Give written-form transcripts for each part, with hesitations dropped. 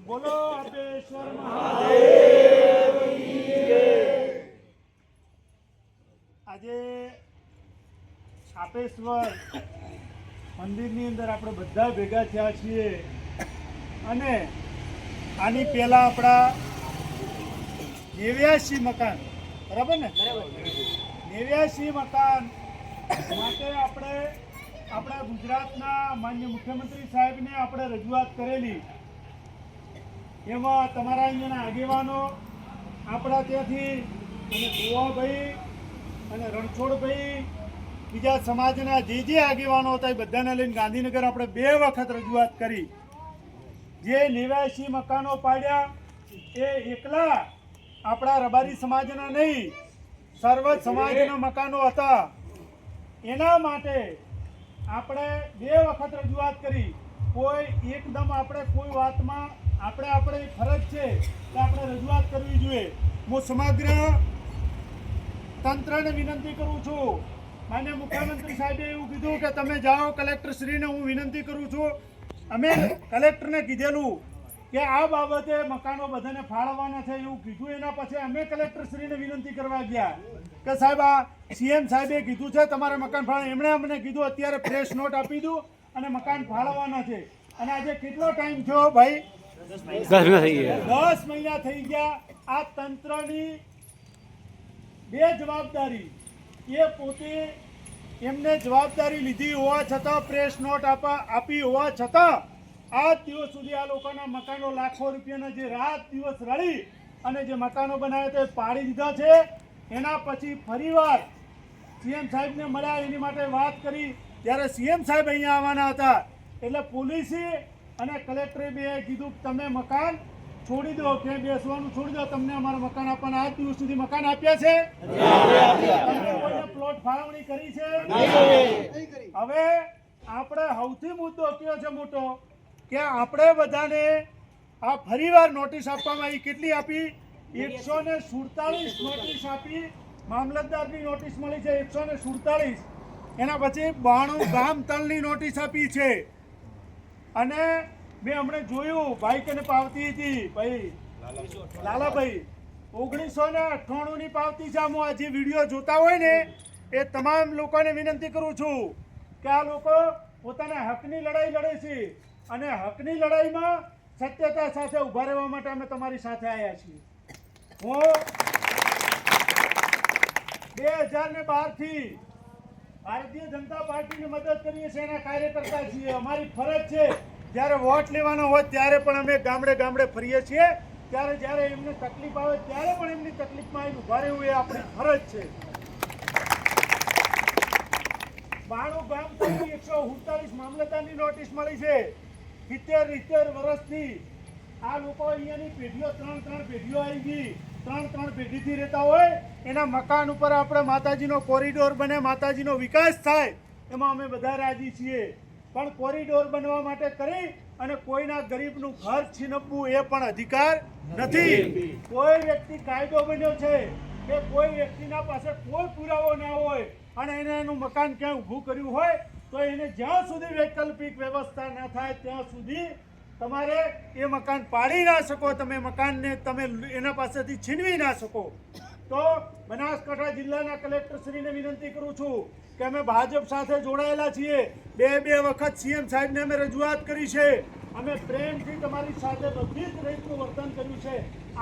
બોલો અબેશ્વર મહાદેવ કી જય। આજે છાપેશ્વર મંદિરની અંદર આપણે બધા ભેગા થયા છીએ અને આની પહેલા આપણા 89 મકાન, બરાબર ને, 89 મકાન માટે આપણે આપણા ગુજરાતના માનનીય મુખ્યમંત્રી સાહેબને આપણે રજૂઆત કરેલી। એમાં તમારા અહીંયાના આગેવાનો આપણા ત્યાંથી અને ગોવાભાઈ અને રણછોડભાઈ, બીજા સમાજના જે આગેવાનો હતા એ બધાને લઈને ગાંધીનગર આપણે 2 વખત રજૂઆત કરી। જે 89 મકાનો પાડ્યા એ એકલા આપણા રબારી સમાજના નહીં, સર્વ સમાજના મકાનો હતા। એના માટે આપણે 2 વખત રજૂઆત કરી। કોઈ એકદમ આપણે કોઈ વાતમાં આપણી ફરજ છે કે આપણે રજૂઆત કરવી જોઈએ। હું સમગ્ર તંત્રને વિનંતી કરું છું, માનનીય મુખ્યમંત્રી સાહેબે એવું કીધું કે તમે જાઓ કલેક્ટરશ્રીને, હું વિનંતી કરું છું। અમે કલેક્ટરને કીધેલું કે આ બાબતે મકાનો બધાને ફાળવવાના છે એવું કીધું। એના પછી અમે કલેક્ટરશ્રીને વિનંતી કરવા ગયા કે સાહેબ આ સીએમ સાહેબે કીધું છે તમારે મકાન ફાળવ। એમણે અમને કીધું અત્યારે ફ્રેશ નોટ આપી દો અને મકાન ફાળવવાના છે। અને આજે કેટલો ટાઈમ થયો ભાઈ? 10 મહિના થઈ ગયા। આ તંત્રની બેજવાબદારી, એ પોતે એમને જવાબદારી લીધી હોવા છતાં, પ્રેસ નોટ આપી હોવા છતાં આજ દિવસ સુધી આ લોકોના મકાનો લાખો રૂપિયાના જે રાત દિવસ રળી અને જે મકાનો બનાવ્યા તે પાડી દીધા છે। એના પછી ફરીવાર સીએમ સાહેબને મળ્યા, એની માટે વાત કરી ત્યારે સીએમ સાહેબ અહીંયા આવવાના હતા એટલે પોલીસે અને કલેક્ટરે બે કીધું તમે મકાન છોડી દો, ક્યાં બેસવાનું છોડી દો, તમને અમારા મકાન આપવાના। આજ દિવસ સુધી મકાન આપ્યા છે? તમે કોઈને પ્લોટ ફાળવણી કરી છે? હવે આપણે સૌથી મુદ્દો કયો છે મોટો કે આપણે બધાને આ ફરીવાર નોટિસ આપવામાં આવી। કેટલી આપી? 147 નોટિસ આપી। મામલતદારની નોટિસ મળી છે 147। એના પછી 92 ગામ તલની નોટિસ આપી છે। અને મેં હમણાં જોયું બાઈક અને પાવતી હતી ભાઈ લાલાભાઈ 1998ની પાવતી છે। હું આ જે વિડીયો જોતા હોય ને એ તમામ લોકોને વિનંતી કરું છું કે આ લોકો પોતાના હકની લડાઈ લડે છે અને હકની લડાઈમાં સત્યતા સાથે ઊભા રહેવા માટે અમે તમારી સાથે આવ્યા છીએ। હું 2012 થી ભારતીય જનતા પાર્ટીની મદદ કરીએ છીએ, એના કાર્યકર્તા છીએ। અમારી ફરજ છે જ્યારે વોટ લેવાનો હોય ત્યારે પણ અમે ગામડે ગામડે ફરીએ છીએ, ત્યારે જ્યારે એમને તકલીફ આવે ત્યારે પણ એમની તકલીફમાં આવીને ઊભા રહેવું એ આપણી ફરજ છે। 92 ગામ તલની 147 મામલતદારની નોટિસ મળી છે। 70 વર્ષથી આ લોકો અહીંયાની પેઢીઓ 3 પેઢીઓ આવી ગઈ, 3 પેઢીથી રહેતા હોય એના મકાન ઉપર આપણે માતાજીનો કોરિડોર બને, માતાજીનો વિકાસ થાય એમાં અમે બધા રાજી છીએ। પણ કોરિડોર બનવા માટે કરી અને કોઈના ગરીબનું ઘર છીનવવું એ પણ અધિકાર નથી। કોઈ વ્યક્તિ કાયદો બન્યો છે કે કોઈ વ્યક્તિના પાસે કોઈ પુરાવો ના હોય અને એને એનું મકાન ક્યાંય ઊભું કર્યું હોય તો એને જ્યાં સુધી વૈકલ્પિક વ્યવસ્થા ના થાય ત્યાં સુધી તમારે એ મકાન પાડી ના શકો, તમે મકાનને તમે એના પાસેથી છીનવી ના શકો। તો બનાસકાંઠા જિલ્લાના કલેક્ટરશ્રીને વિનંતી કરું છું કે અમે ભાજપ સાથે જોડાયેલા છીએ। 2 વખત સીએમ સાહેબને અમે રજૂઆત કરી છે। અમે પ્રેમથી તમારી સાથે બધી જ રીતનું વર્તન કર્યું છે।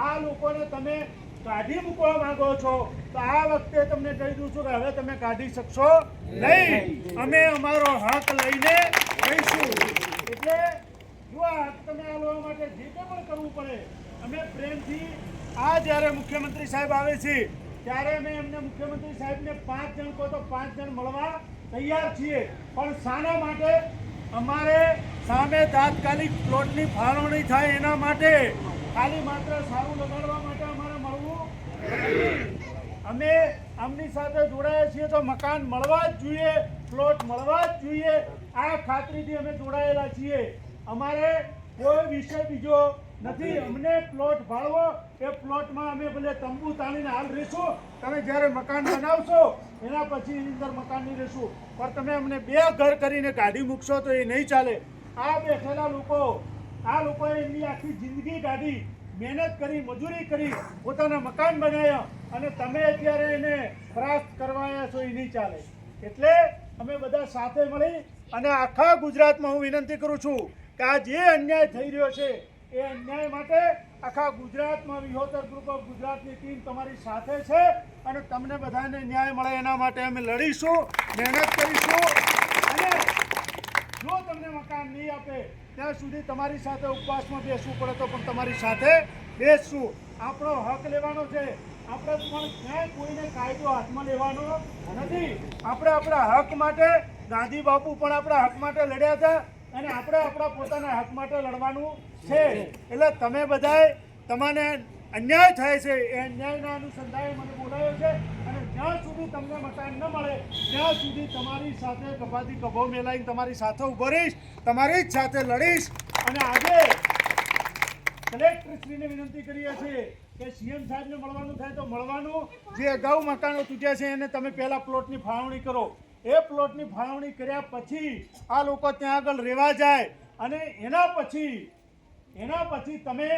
આ લોકોને તમે કાઢી મૂકવા માંગો છો તો આ વખતે તમને કહી દઉં છું કે હવે તમે કાઢી શકશો નહીં। અમે અમારો હક લઈને રહીશું। એટલે જો આ હક તમે આલવા માટે જે પણ કરવું પડે અમે પ્રેમથી આ જ્યારે મુખ્યમંત્રી સાહેબ આવે છે ત્યારે અમે એમને મુખ્યમંત્રી સાહેબને 5 જણ કહો તો 5 જણ મળવા તૈયાર છીએ। પણ શાના માટે? અમારે સામે તાત્કાલિક પ્લોટની ફાળવણી થાય એના માટે, ખાલી માત્ર સારું લગાડવા માટે અમારે મળવું નથી। અમે આમની સાથે જોડાયા છીએ તો મકાન મળવા જ જોઈએ, પ્લોટ મળવા જ જોઈએ, આ ખાતરીથી અમે જોડાયેલા છીએ। અમારે કોઈ વિષય બીજો નથી। અમને પ્લોટ ફાળવો, એ પ્લોટમાં અમે ભલે તંબુ તાણીને હાલ રહીશું, તમે જ્યારે મકાન બનાવશો એના પછી એની અંદર મકાન નહીં રહીશું, પણ તમે અમને 2 ઘર કરીને કાઢી મૂકશો તો એ નહીં ચાલે। આ બેઠેલા આ લોકોએ એમની આખી જિંદગી કાઢી, મહેનત કરી, મજૂરી કરી, પોતાના મકાન બનાવ્યા અને તમે અત્યારે એને પરાસ્ત કરવાયા છો, એ નહીં ચાલે. એટલે અમે બધા સાથે મળી અને આખા ગુજરાતમાં હું વિનંતી કરું છું કે આ જે અન્યાય થઈ રહ્યો છે એ અન્યાય માટે આખા ગુજરાતમાં વિહોતર ગ્રુપ ઓફ ગુજરાતની ટીમ તમારી સાથે છે અને તમને બધાને ન્યાય મળે એના માટે અમે લડીશું, મહેનત કરીશું અને જો તમને મકાન નહીં આપે ત્યાં સુધી તમારી સાથે ઉપવાસમાં બેસવું પડે તો પણ તમારી સાથે બેસશું. આપણો હક લેવાનો છે. આપણે પણ ક્યાંય કોઈને કાયદો હાથમાં લેવાનો નથી. આપણે આપણા હક માટે, ગાંધી બાપુ પણ આપણા હક માટે લડ્યા હતા અને આપણે આપણા પોતાના હક માટે લડવાનું છે. એટલે તમે બધાએ તમને અન્યાય થાય છે એ અન્યાયના અનુસંધાને મને બોલાવ્યો છે અને જ્યાં સુધી તમને મકાન ન મળે ત્યાં સુધી તમારી સાથે ગભાથી ગભો મેલાઈને તમારી સાથે ઊભો રહીશ, તમારી જ સાથે લડીશ. અને આજે કલેક્ટરશ્રીને વિનંતી કરીએ છીએ કે સીએમ સાહેબને મળવાનું થાય તો મળવાનું. જે અગાઉ મકાનો તૂટ્યા છે એને તમે પહેલા પ્લોટની ફાળવણી કરો. એ પ્લોટની ફાળવણી કર્યા પછી આ લોકો ત્યાં આગળ રહેવા જાય અને એના પછી તમે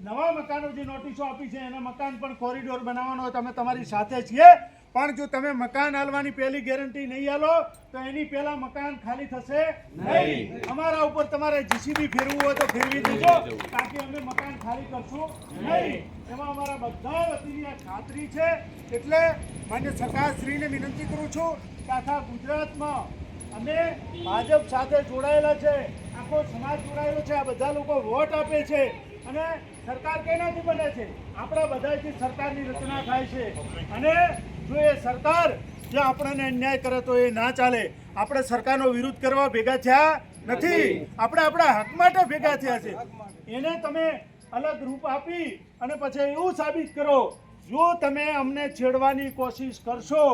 નવા મકાનો જે નોટિસો આપી છે એના મકાન પણ કોરિડોર બનાવવાનો હોય, તમે તમારી સાથે છીએ. પણ જો તમે મકાન આલવાની પહેલી ગેરંટી નહીં આલો તો એની પહેલા મકાન ખાલી થશે નહીં. અમારા ઉપર તમારે જીસીબી ફેરવું હોય તો ફેરવી દેજો, તાકી અમે મકાન ખાલી કરશું નહીં. એમાં અમારા બધા વતીની આ ખાતરી છે. એટલે માન્ય સરકારશ્રીને વિનંતી કરું છું કે આખા ગુજરાતમાં અમે ભાજપ સાથે જોડાયેલા છે, આખો સમાજ જોડાયેલો છે. આ બધા લોકો વોટ આપે છે અને સરકાર કેનાથી બને છે? આપણા બધાથી સરકારની રચના થાય છે. અને જો એ સરકાર જો આપણને અન્યાય કરે તો એ ના ચાલે. આપણે સરકારનો વિરોધ કરવા ભેગા થયા નથી, આપણે આપણા હક માટે ભેગા થયા છે. એને તમે અલગ રૂપ આપી અને પછી એવું સાબિત કરો, જો તમે અમને છેડવાની કોશિશ કરશો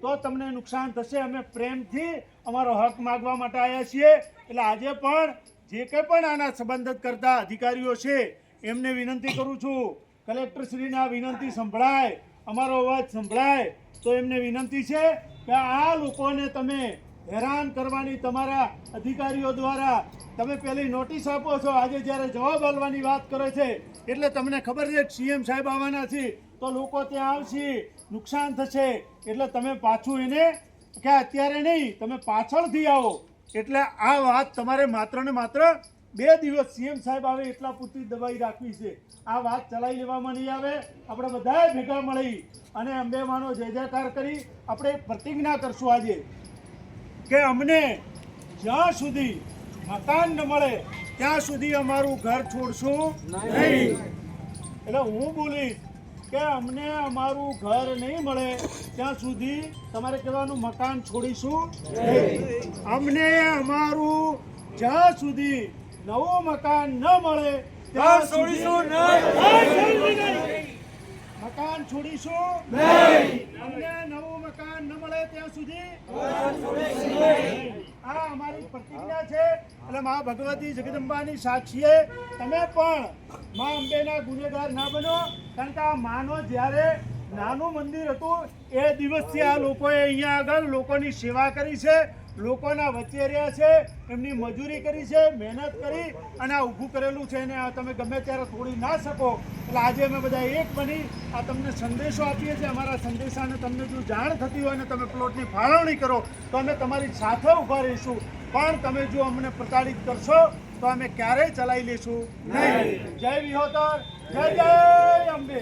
તો તમને નુકસાન થશે. અમે પ્રેમથી અમારો હક માગવા માટે આવ્યા છીએ. એટલે આજે પણ જે કંઈ પણ આના સંબંધિત કરતા અધિકારીઓ છે એમને વિનંતી કરું છું, કલેક્ટરશ્રીને આ વિનંતી સંભળાય, અમારો અવાજ સંભળાય તો એમને વિનંતી છે કે આ લોકોને તમે હેરાન કરવાની તમારા અધિકારીઓ દ્વારા તમે પહેલી નોટિસ આપો છો, આજે જ્યારે જવાબ આપવાની વાત કરે છે એટલે તમને ખબર છે કે સીએમ સાહેબ આવવાના છે તો લોકો ત્યાં આવશે, નુકસાન થશે. એટલે તમે પાછું એને કે અત્યારે નહીં, તમે પાછળથી આવો. એટલે આ વાત તમારે માત્ર ને માત્ર 2 દિવસ સીએમ સાહેબ આવે એટલા પૂરતી દબાઈ રાખવી છે. આ વાત ચલાવી લેવામાં નહીં આવે. આપણે બધાએ ભેગા મળી અને અંબેમાનો જય જયકાર કરી આપણે પ્રતિજ્ઞા કરશું આજે કે અમને જ્યાં સુધી મકાન ન મળે ત્યાં સુધી અમારું ઘર છોડશું નહીં. એટલે હું બોલીશ કે અમને અમારું ઘર નહીં મળે ત્યાં સુધી તમારે કહેવાનું મકાન છોડીશું નહીં. અમને અમારું જ્યાં સુધી નવું મકાન ન મળે ત્યાં છોડીશું નહીં. મકાન છોડીશું નહીં. અમને નવું મકાન ન મળે ત્યાં સુધી આ અમારી પ્રતિજ્ઞા છે. એટલે મા ભગવતી જગદંબાની સાક્ષીએ તમે પણ મા અંબેના ગુનેગાર ના બનો. કારણ કે આ માનો જ્યારે નાનું મંદિર હતું એ દિવસથી આ લોકોએ અહીંયા આગળ લોકોની સેવા કરી છે, લોકોના વચ્ચે રહ્યા છે, એમની મજૂરી કરી છે, મહેનત કરી અને આ ઊભું કરેલું છે અને આ તમે ગમે ત્યારે તોડી ના શકો. એટલે આજે અમે બધા એક બની આ તમને સંદેશો આપીએ છીએ. અમારા સંદેશાને તમને જો જાણ થતી હોય ને તમે પ્લોટની ફાળવણી કરો તો અમે તમારી સાથે ઊભા રહીશું. પણ તમે જો અમને પ્રતાડિત કરશો તો અમે ક્યારેય ચલાવી લેશું નહીં. જય વિહોતર, જય જય અંબે.